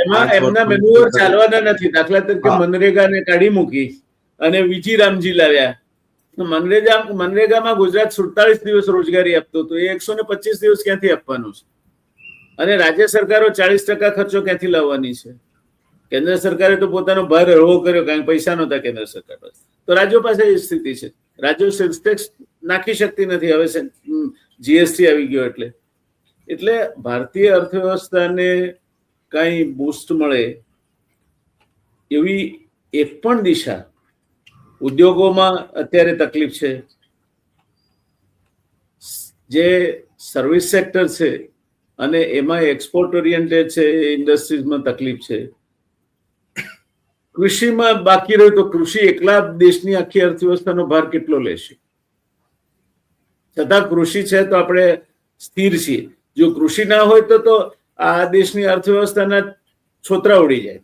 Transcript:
એમાં એમના મેન્યુઅર ચાલવાના નથી. દાખલા તરીકે મનરેગાને કાઢી મૂકી અને વિજી રામજી લાવ્યા. મનરેગામાં ગુજરાત 47 દિવસ રોજગારી આપતું હતું, એ 125 દિવસ ક્યાંથી આપવાનું છે? અને રાજ્ય સરકારો 40% ખર્ચો ક્યાંથી લાવવાની છે? કેન્દ્ર સરકારે તો પોતાનો ભાર હળવો કર્યો, કારણ કે પૈસા નહોતા કેન્દ્ર સરકાર પાસે. તો રાજ્યો પાસે એ સ્થિતિ છે. રાજ્યો સેલ્સ ટેક્સ નાખી શકતી નથી હવે, જીએસટી આવી ગયો એટલે ભારતીય અર્થવ્યવસ્થાને કઈ બૂસ્ટ મળે એવી એક પણ દિશા. ઉદ્યોગોમાં અત્યારે તકલીફ છે, જે સર્વિસ સેક્ટર છે અને એમાં એક્સપોર્ટ ઓરિએન્ટેડ છે, ઇન્ડસ્ટ્રીઝમાં તકલીફ છે. કૃષિમાં બાકી રહ્યું તો કૃષિ એકલા દેશની આખી અર્થવ્યવસ્થાનો ભાર કેટલો લેશે? છતાં કૃષિ છે તો આપણે સ્થિર છીએ. જો કૃષિ ના હોય તો આ દેશની અર્થવ્યવસ્થાના છોતરા ઉડી જાય.